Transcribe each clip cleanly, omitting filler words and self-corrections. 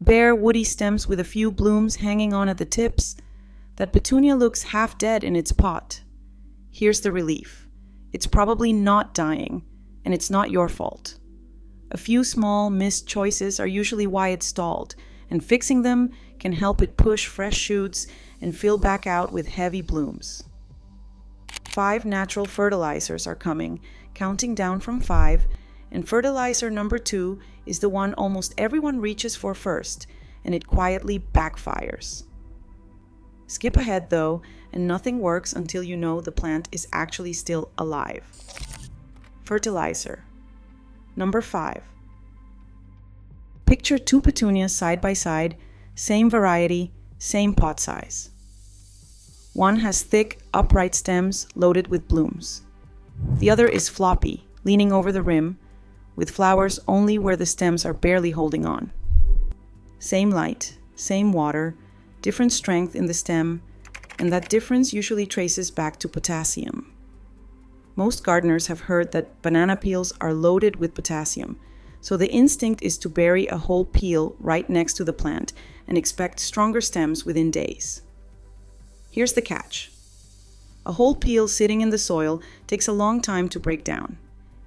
bare, woody stems with a few blooms hanging on at the tips. That petunia looks half dead in its pot. Here's the relief. It's probably not dying, and it's not your fault. A few small, missed choices are usually why it's stalled, and fixing them can help it push fresh shoots and fill back out with heavy blooms. 5 natural fertilizers are coming, counting down from 5, and fertilizer number 2 is the one almost everyone reaches for first, and it quietly backfires. Skip ahead though, and nothing works until you know the plant is actually still alive. Fertilizer. Number 5. Picture 2 petunias side by side, same variety, same pot size. One has thick, upright stems loaded with blooms. The other is floppy, leaning over the rim, with flowers only where the stems are barely holding on. Same light, same water, different strength in the stem, and that difference usually traces back to potassium. Most gardeners have heard that banana peels are loaded with potassium, so the instinct is to bury a whole peel right next to the plant and expect stronger stems within days. Here's the catch. A whole peel sitting in the soil takes a long time to break down,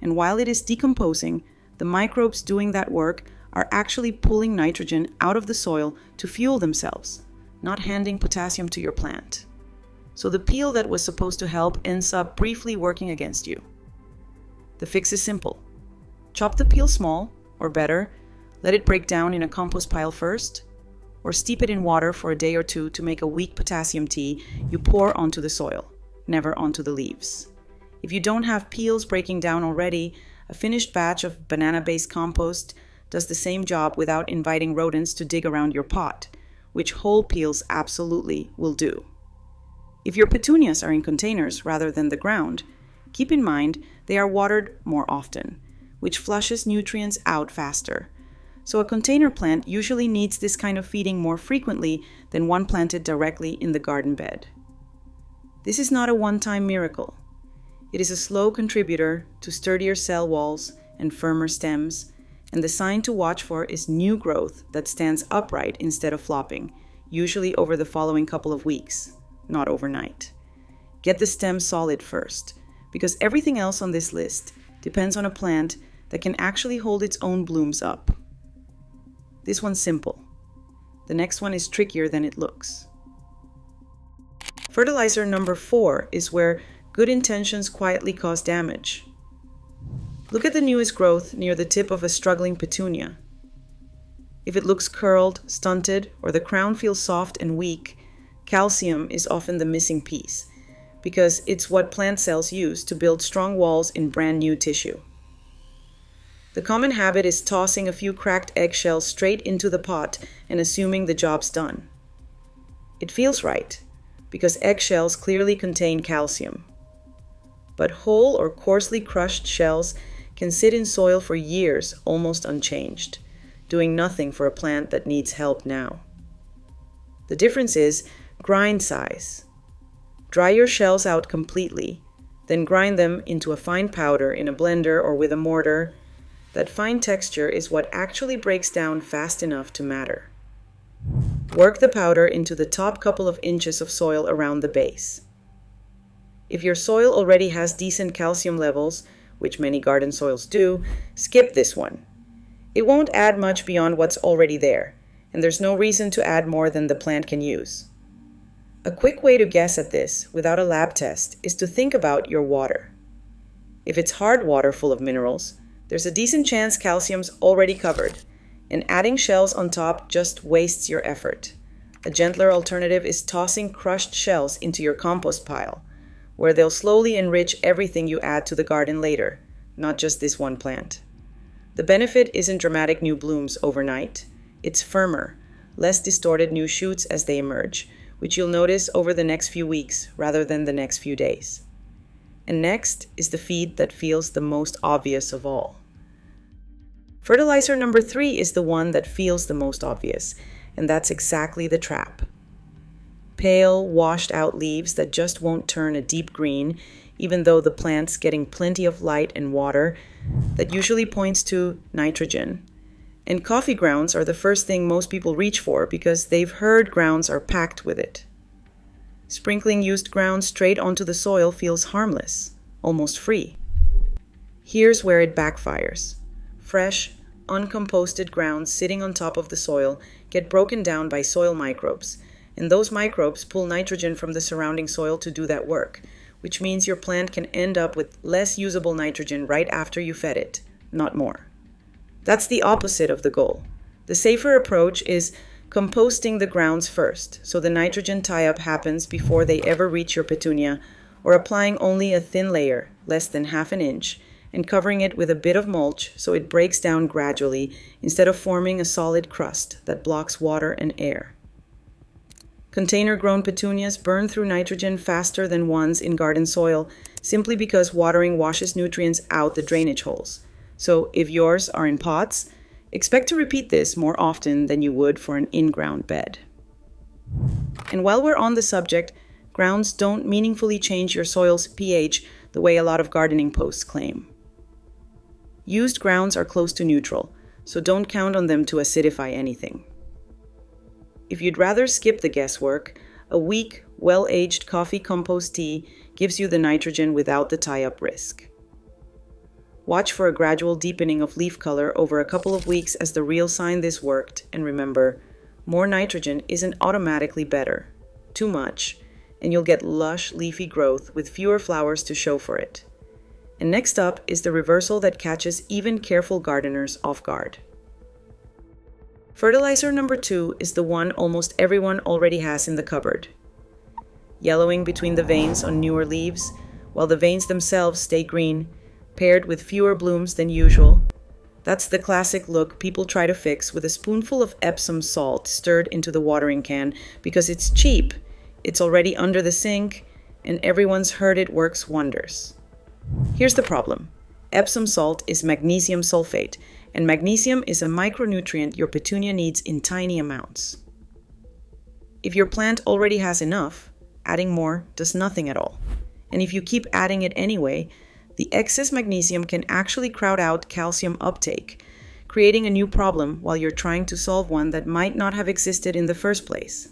and while it is decomposing, the microbes doing that work are actually pulling nitrogen out of the soil to fuel themselves, not handing potassium to your plant. So the peel that was supposed to help ends up briefly working against you. The fix is simple. Chop the peel small, or better, let it break down in a compost pile first, or steep it in water for a day or two to make a weak potassium tea you pour onto the soil, never onto the leaves. If you don't have peels breaking down already, a finished batch of banana-based compost does the same job without inviting rodents to dig around your pot, which whole peels absolutely will do. If your petunias are in containers rather than the ground, keep in mind they are watered more often, which flushes nutrients out faster. So a container plant usually needs this kind of feeding more frequently than one planted directly in the garden bed. This is not a one-time miracle. It is a slow contributor to sturdier cell walls and firmer stems, and the sign to watch for is new growth that stands upright instead of flopping, usually over the following couple of weeks, not overnight. Get the stem solid first, because everything else on this list depends on a plant that can actually hold its own blooms up. This one's simple. The next one is trickier than it looks. Fertilizer number 4 is where good intentions quietly cause damage. Look at the newest growth near the tip of a struggling petunia. If it looks curled, stunted, or the crown feels soft and weak, calcium is often the missing piece, because it's what plant cells use to build strong walls in brand new tissue. The common habit is tossing a few cracked eggshells straight into the pot and assuming the job's done. It feels right, because eggshells clearly contain calcium. But whole or coarsely crushed shells can sit in soil for years almost unchanged, doing nothing for a plant that needs help now. The difference is grind size. Dry your shells out completely, then grind them into a fine powder in a blender or with a mortar. That fine texture is what actually breaks down fast enough to matter. Work the powder into the top couple of inches of soil around the base. If your soil already has decent calcium levels, which many garden soils do, skip this one. It won't add much beyond what's already there, and there's no reason to add more than the plant can use. A quick way to guess at this, without a lab test, is to think about your water. If it's hard water full of minerals, there's a decent chance calcium's already covered, and adding shells on top just wastes your effort. A gentler alternative is tossing crushed shells into your compost pile, where they'll slowly enrich everything you add to the garden later, not just this one plant. The benefit isn't dramatic new blooms overnight. It's firmer, less distorted new shoots as they emerge, which you'll notice over the next few weeks rather than the next few days. And next is the feed that feels the most obvious of all. Fertilizer number 3 is the one that feels the most obvious, and that's exactly the trap. Pale, washed-out leaves that just won't turn a deep green, even though the plant's getting plenty of light and water, that usually points to nitrogen. And coffee grounds are the first thing most people reach for because they've heard grounds are packed with it. Sprinkling used grounds straight onto the soil feels harmless, almost free. Here's where it backfires. Fresh, uncomposted grounds sitting on top of the soil get broken down by soil microbes, and those microbes pull nitrogen from the surrounding soil to do that work, which means your plant can end up with less usable nitrogen right after you fed it, not more. That's the opposite of the goal. The safer approach is composting the grounds first, so the nitrogen tie-up happens before they ever reach your petunia, or applying only a thin layer, less than half an inch, and covering it with a bit of mulch so it breaks down gradually instead of forming a solid crust that blocks water and air. Container-grown petunias burn through nitrogen faster than ones in garden soil simply because watering washes nutrients out the drainage holes. So if yours are in pots, expect to repeat this more often than you would for an in-ground bed. And while we're on the subject, grounds don't meaningfully change your soil's pH the way a lot of gardening posts claim. Used grounds are close to neutral, so don't count on them to acidify anything. If you'd rather skip the guesswork, a weak, well-aged coffee compost tea gives you the nitrogen without the tie-up risk. Watch for a gradual deepening of leaf color over a couple of weeks as the real sign this worked, and remember, more nitrogen isn't automatically better. Too much, and you'll get lush, leafy growth with fewer flowers to show for it. And next up is the reversal that catches even careful gardeners off guard. Fertilizer number 2 is the one almost everyone already has in the cupboard. Yellowing between the veins on newer leaves, while the veins themselves stay green, paired with fewer blooms than usual. That's the classic look people try to fix with a spoonful of Epsom salt stirred into the watering can because it's cheap, it's already under the sink, and everyone's heard it works wonders. Here's the problem. Epsom salt is magnesium sulfate, and magnesium is a micronutrient your petunia needs in tiny amounts. If your plant already has enough, adding more does nothing at all. And if you keep adding it anyway, the excess magnesium can actually crowd out calcium uptake, creating a new problem while you're trying to solve one that might not have existed in the first place.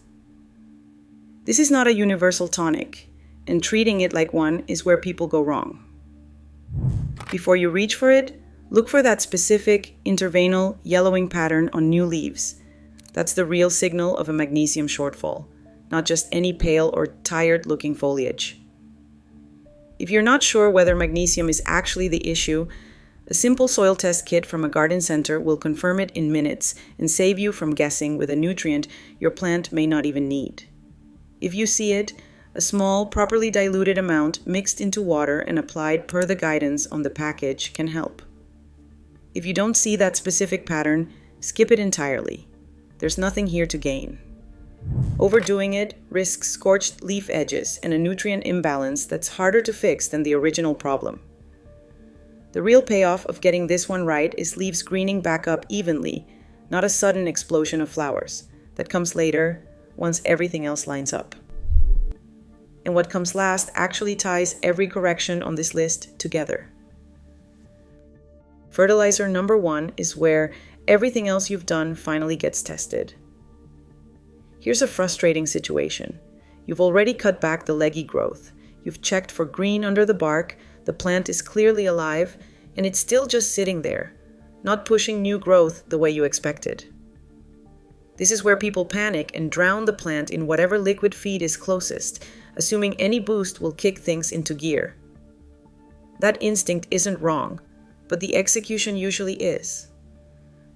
This is not a universal tonic, and treating it like one is where people go wrong. Before you reach for it, look for that specific interveinal yellowing pattern on new leaves. That's the real signal of a magnesium shortfall, not just any pale or tired-looking foliage. If you're not sure whether magnesium is actually the issue, a simple soil test kit from a garden center will confirm it in minutes and save you from guessing with a nutrient your plant may not even need. If you see it, a small, properly diluted amount mixed into water and applied per the guidance on the package can help. If you don't see that specific pattern, skip it entirely. There's nothing here to gain. Overdoing it risks scorched leaf edges and a nutrient imbalance that's harder to fix than the original problem. The real payoff of getting this one right is leaves greening back up evenly, not a sudden explosion of flowers that comes later once everything else lines up. And what comes last actually ties every correction on this list together. Fertilizer number 1 is where everything else you've done finally gets tested. Here's a frustrating situation. You've already cut back the leggy growth. You've checked for green under the bark, the plant is clearly alive, and it's still just sitting there, not pushing new growth the way you expected. This is where people panic and drown the plant in whatever liquid feed is closest, assuming any boost will kick things into gear. That instinct isn't wrong, but the execution usually is.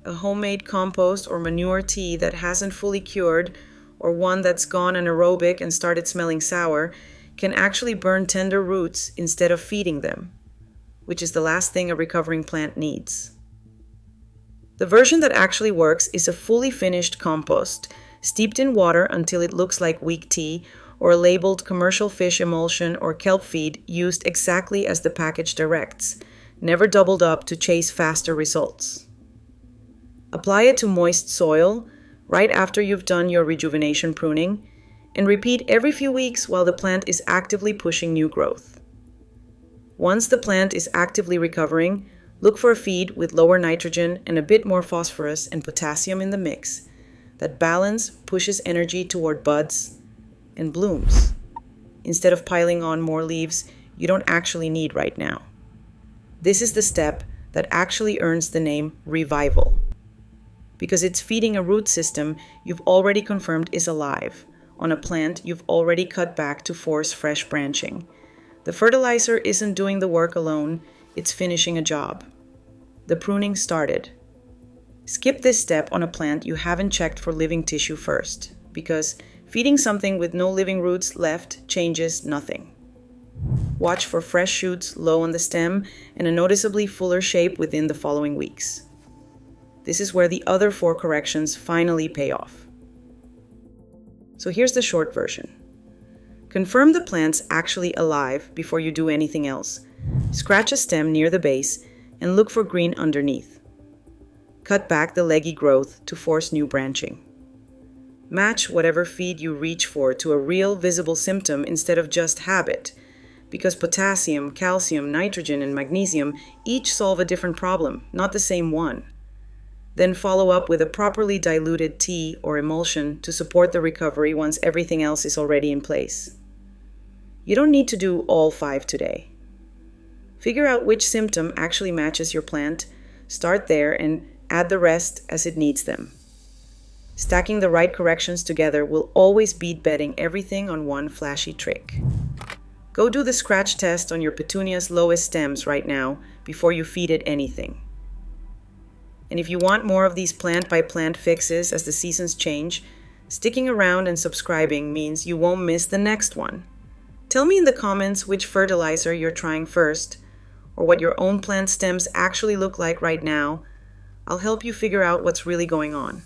A homemade compost or manure tea that hasn't fully cured, or one that's gone anaerobic and started smelling sour, can actually burn tender roots instead of feeding them, which is the last thing a recovering plant needs. The version that actually works is a fully finished compost, steeped in water until it looks like weak tea, or a labeled commercial fish emulsion or kelp feed used exactly as the package directs, never doubled up to chase faster results. Apply it to moist soil right after you've done your rejuvenation pruning, and repeat every few weeks while the plant is actively pushing new growth. Once the plant is actively recovering, Look for a feed with lower nitrogen and a bit more phosphorus and potassium in the mix. That balance pushes energy toward buds and blooms, instead of piling on more leaves you don't actually need right now. This is the step that actually earns the name revival, because it's feeding a root system you've already confirmed is alive on a plant you've already cut back to force fresh branching. The fertilizer isn't doing the work alone, it's finishing a job. The pruning started. Skip this step on a plant you haven't checked for living tissue first, because feeding something with no living roots left changes nothing. Watch for fresh shoots low on the stem and a noticeably fuller shape within the following weeks. This is where the other 4 corrections finally pay off. So here's the short version. Confirm the plant's actually alive before you do anything else. Scratch a stem near the base and look for green underneath. Cut back the leggy growth to force new branching. Match whatever feed you reach for to a real visible symptom instead of just habit, because potassium, calcium, nitrogen, and magnesium each solve a different problem, not the same one. Then follow up with a properly diluted tea or emulsion to support the recovery once everything else is already in place. You don't need to do all 5 today. Figure out which symptom actually matches your plant, start there, and add the rest as it needs them. Stacking the right corrections together will always beat betting everything on one flashy trick. Go do the scratch test on your Petunia's lowest stems right now before you feed it anything. And if you want more of these plant-by-plant fixes as the seasons change, sticking around and subscribing means you won't miss the next one. Tell me in the comments which fertilizer you're trying first, or what your own plant stems actually look like right now. I'll help you figure out what's really going on.